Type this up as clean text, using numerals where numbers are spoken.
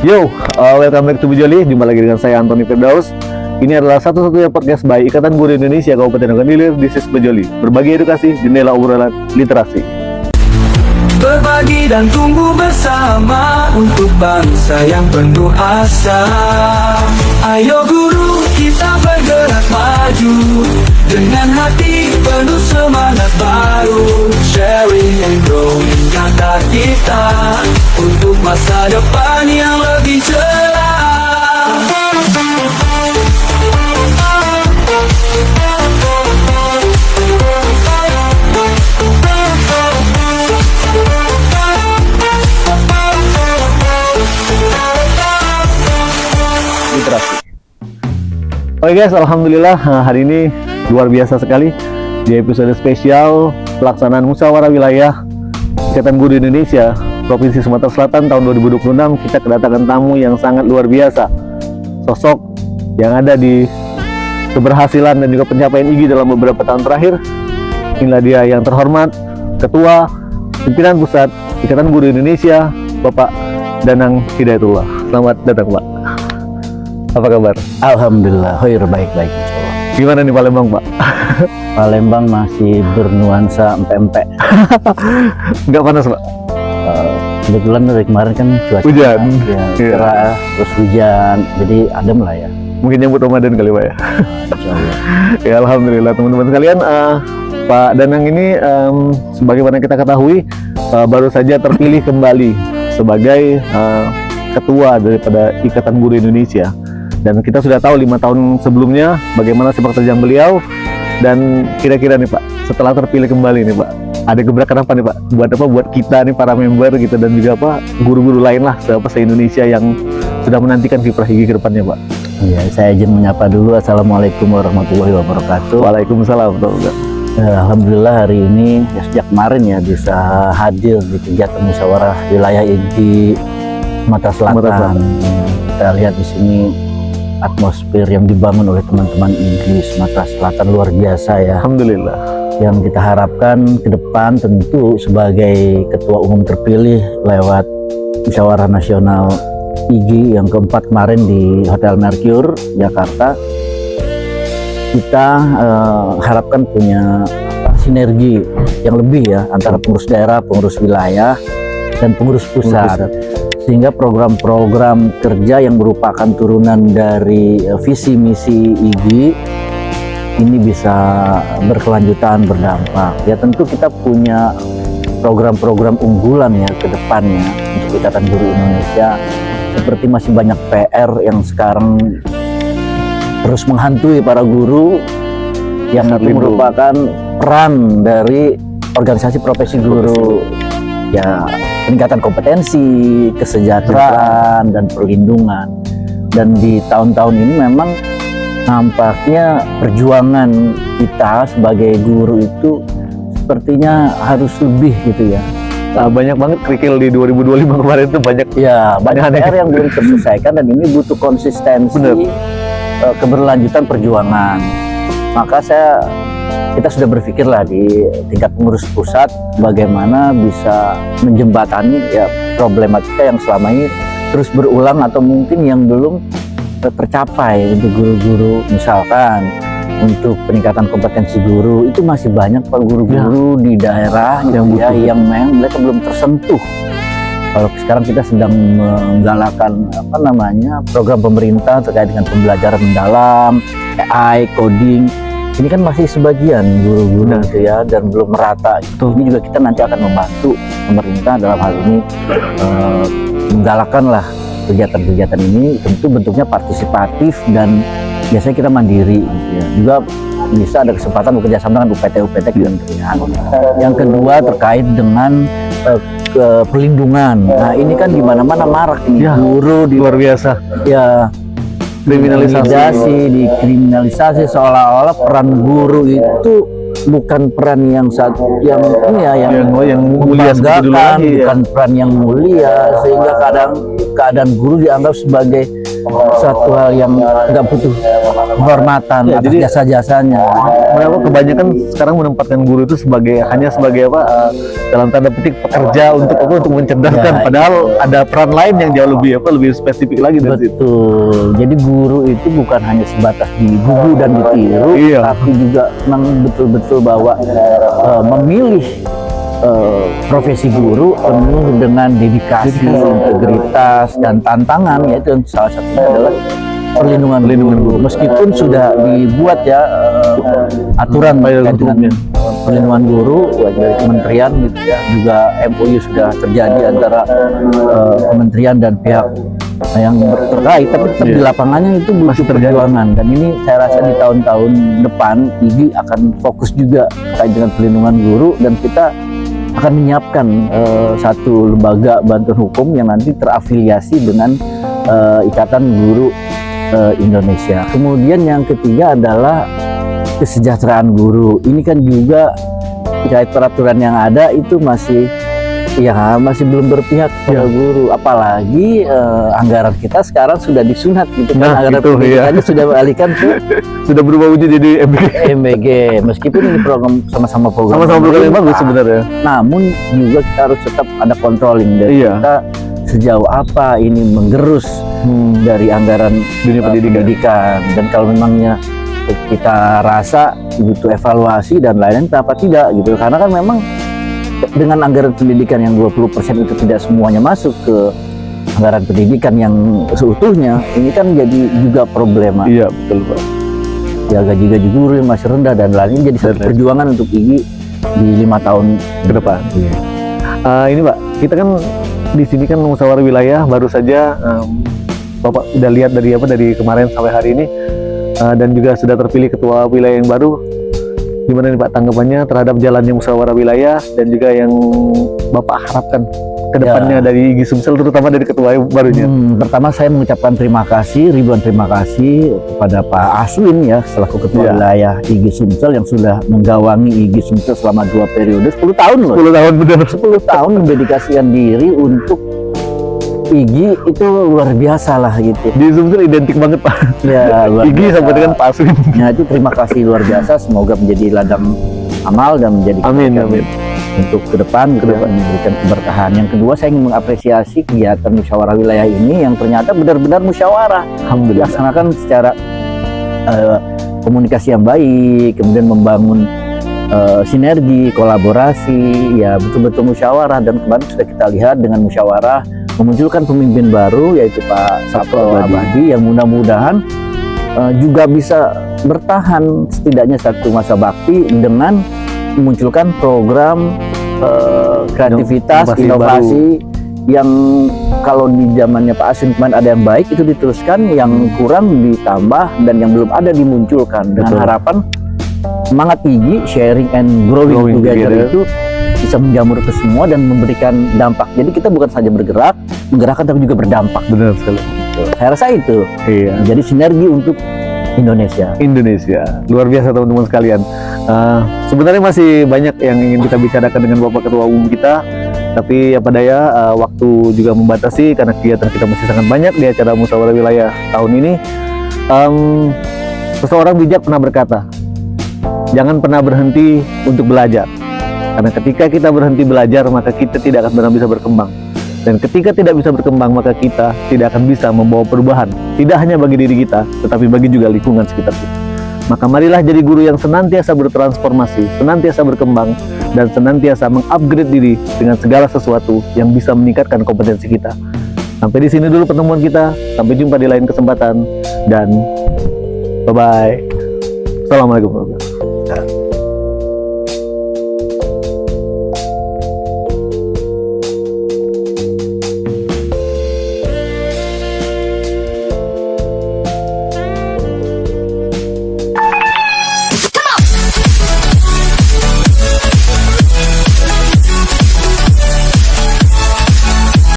Yo, welcome back to Bujoli. Jumpa lagi dengan saya Antoni Firdaus. Ini adalah satu-satunya podcast by Ikatan Guru Indonesia Kabupaten Ogan Ilir. This is Bujoli. Berbagi edukasi, jendela obrolan literasi. Berbagi dan tumbuh bersama untuk bangsa yang penuh asa. Ayo guru, kita bergerak maju dengan hati penuh semangat baru. Sharing and growing kata kita untuk masa depan yang lebih cerah. Literasi. Oke guys, alhamdulillah hari ini luar biasa sekali di episode spesial pelaksanaan musyawarah wilayah Ikatan Guru Indonesia Provinsi Sumatera Selatan tahun 2026. Kita kedatangan tamu yang sangat luar biasa, sosok yang ada di keberhasilan dan juga pencapaian IGI dalam beberapa tahun terakhir. Inilah dia yang terhormat Ketua Pimpinan Pusat Ikatan Guru Indonesia, Bapak Danang Hidayatullah. Selamat datang, Pak. Apa kabar? Alhamdulillah, baik-baik insyaallah. Gimana nih Palembang, Pak? Palembang masih bernuansa empek-empek. Nggak panas, Pak? Kebetulan dari kemarin kan cuaca Hujan. ya, Iya. cerah, terus hujan, jadi adem lah ya. Mungkin nyambut Ramadan kali, Pak ya? Insyaallah. Ya, alhamdulillah teman-teman sekalian. Pak Danang ini sebagaimana kita ketahui baru saja terpilih kembali sebagai ketua daripada Ikatan Guru Indonesia. Dan kita sudah tahu 5 tahun sebelumnya bagaimana sepak terjang beliau. Dan kira-kira nih Pak, setelah terpilih kembali nih Pak, ada gebrakan apa nih Pak? Buat apa? Buat kita nih para member gitu, dan juga apa guru-guru lain lah se-Indonesia yang sudah menantikan kiprah IGI ke depannya Pak. Ya, saya izin menyapa dulu. Assalamualaikum warahmatullahi wabarakatuh. Waalaikumsalam. Alhamdulillah hari ini ya, sejak kemarin ya bisa hadir di kegiatan musyawarah wilayah IGI Sumatera Selatan. Kita lihat di sini atmosfer yang dibangun oleh teman-teman IGI Sumatera Selatan luar biasa ya. Alhamdulillah. Yang kita harapkan ke depan tentu sebagai ketua umum terpilih lewat musyawarah nasional IGI yang keempat kemarin di Hotel Mercure Jakarta, kita harapkan punya sinergi yang lebih ya antara pengurus daerah, pengurus wilayah, dan pengurus pusat. Sehingga program-program kerja yang merupakan turunan dari visi misi IGI ini bisa berkelanjutan, berdampak. Ya tentu kita punya program-program unggulan ya ke depannya untuk Ikatan Guru Indonesia, seperti masih banyak PR yang sekarang terus menghantui para guru, yang itu merupakan peran dari organisasi profesi guru. Ya, peningkatan kompetensi, kesejahteraan, dan perlindungan. Dan di tahun-tahun ini memang nampaknya perjuangan kita sebagai guru itu sepertinya harus lebih gitu ya. Banyak banget kerikil di 2025 kemarin itu, banyak banyak PR yang belum terselesaikan, dan ini butuh konsistensi. Keberlanjutan perjuangan. Maka kita sudah berpikirlah di tingkat pengurus pusat bagaimana bisa menjembatani ya problematika yang selama ini terus berulang atau mungkin yang belum tercapai untuk guru-guru. Misalkan untuk peningkatan kompetensi guru itu masih banyak Pak guru-guru di daerah yang memang mereka belum tersentuh. Kalau sekarang kita sedang menggalakkan program pemerintah terkait dengan pembelajaran mendalam, AI, coding. Ini kan masih sebagian guru-guru gitu ya, dan belum merata. Ini juga kita nanti akan membantu pemerintah dalam hal ini menggalakkan lah kegiatan-kegiatan ini. Tentu bentuknya partisipatif dan biasanya kita mandiri gitu ya. Juga bisa ada kesempatan bekerja sama dengan UPT kementerian. Yang kedua terkait dengan perlindungan. Nah ini kan di mana-mana marak ini guru di luar biasa. Ya, dikriminalisasi seolah-olah peran guru itu bukan peran yang ini ya, yang mulia seperti dulu membanggakan, lagi, ya. bukan peran yang mulia, sehingga keadaan guru dianggap sebagai suatu hal yang nggak butuh penghormatan Ya, atas jadi- jasa-jasanya. Mereka kebanyakan sekarang menempatkan guru itu hanya sebagai dalam tanda petik pekerja untuk mencerdaskan, Ya, padahal ada peran lain yang jauh lebih spesifik lagi dari situ. Betul. Jadi guru itu bukan hanya sebatas digugu dan ditiru, Iya. tapi juga memang betul-betul bahwa memilih profesi guru penuh dengan dedikasi, integritas, dan tantangan, yaitu yang salah satunya adalah perlindungan guru. Meskipun sudah dibuat ya aturan terkait dengan perlindungan guru dari kementerian gitu ya, juga MOU sudah terjadi antara kementerian dan pihak yang terkait, tapi tetap di lapangannya itu butuh perjuangan. Dan ini saya rasa di tahun-tahun depan IGI akan fokus juga terkait dengan perlindungan guru, dan kita akan menyiapkan satu lembaga bantuan hukum yang nanti terafiliasi dengan Ikatan Guru Indonesia. Kemudian yang ketiga adalah kesejahteraan guru. Ini kan juga terkait peraturan yang ada itu masih belum berpihak pada guru, apalagi anggaran kita sekarang sudah disunat gitu kan. Anggaran pendidikannya sudah beralihkan ke Sudah berubah wujud jadi MBG, meskipun ini sama-sama program yang bagus sebenarnya. namun juga kita harus tetap ada controlling dari Iya. kita sejauh apa ini menggerus dari anggaran Dunia pendidikan. Dan kalau memangnya kita rasa butuh evaluasi dan lain-lain, kenapa tidak gitu, karena kan memang dengan anggaran pendidikan yang 20% itu tidak semuanya masuk ke anggaran pendidikan yang seutuhnya, ini kan jadi juga problema. Iya, betul Pak. Ya, gaji guru yang masih rendah dan lainnya, jadi satu perjuangan untuk IGI di 5 tahun Ke depan. Iya. Ini Pak, kita kan di sini kan musyawarah wilayah baru saja, Bapak udah lihat dari kemarin sampai hari ini, dan juga sudah terpilih ketua wilayah yang baru. Gimana nih Pak tanggapannya terhadap jalannya musyawarah wilayah dan juga yang Bapak harapkan ke depannya dari IGI Sumsel, terutama dari ketua yang barunya? Pertama saya mengucapkan ribuan terima kasih kepada Pak Aswin ya, selaku ketua wilayah IGI Sumsel yang sudah menggawangi IGI Sumsel selama 2 periode, 10 tahun loh. 10 tahun benar. 10 tahun mendedikasikan diri untuk IGI, itu luar biasa lah gitu. Di Sumsel identik banget Pak. Ya, luar IGI biasa. sampai dengan Pak Aswin. Nah, itu terima kasih luar biasa, semoga menjadi ladang amal dan menjadi Amin, kebaikan amin. untuk ke depan memberikan keberkahan. Yang kedua, saya ingin mengapresiasi kegiatan musyawarah wilayah ini yang ternyata benar-benar musyawarah, Alhamdulillah. dilaksanakan secara komunikasi yang baik, kemudian membangun sinergi, kolaborasi, ya betul-betul musyawarah. Dan kemarin sudah kita lihat dengan musyawarah memunculkan pemimpin baru, yaitu Pak Sabto Abadi, yang mudah-mudahan juga bisa bertahan setidaknya 1 masa bakti dengan memunculkan program kreativitas, inovasi yang kalau di zamannya Pak Asin kemarin ada yang baik itu diteruskan, yang kurang ditambah, dan yang belum ada dimunculkan. Dengan harapan semangat IGI sharing and growing together itu bisa menjamur ke semua dan memberikan dampak. Jadi kita bukan saja menggerakkan tapi juga berdampak. Benar sekali. Saya rasa itu. Iya. Jadi sinergi untuk Indonesia. Luar biasa teman-teman sekalian. Sebenarnya masih banyak yang ingin kita bicarakan dengan Bapak Ketua Umum kita, tapi apa daya, waktu juga membatasi karena kegiatan kita masih sangat banyak di acara musyawarah wilayah tahun ini. Seseorang bijak pernah berkata, jangan pernah berhenti untuk belajar, karena ketika kita berhenti belajar maka kita tidak akan pernah bisa berkembang. Dan ketika tidak bisa berkembang, maka kita tidak akan bisa membawa perubahan, tidak hanya bagi diri kita, tetapi bagi juga lingkungan sekitar kita. Maka marilah jadi guru yang senantiasa bertransformasi, senantiasa berkembang, dan senantiasa mengupgrade diri dengan segala sesuatu yang bisa meningkatkan kompetensi kita. Sampai di sini dulu pertemuan kita, sampai jumpa di lain kesempatan, dan bye-bye. Assalamualaikum warahmatullahi wabarakatuh.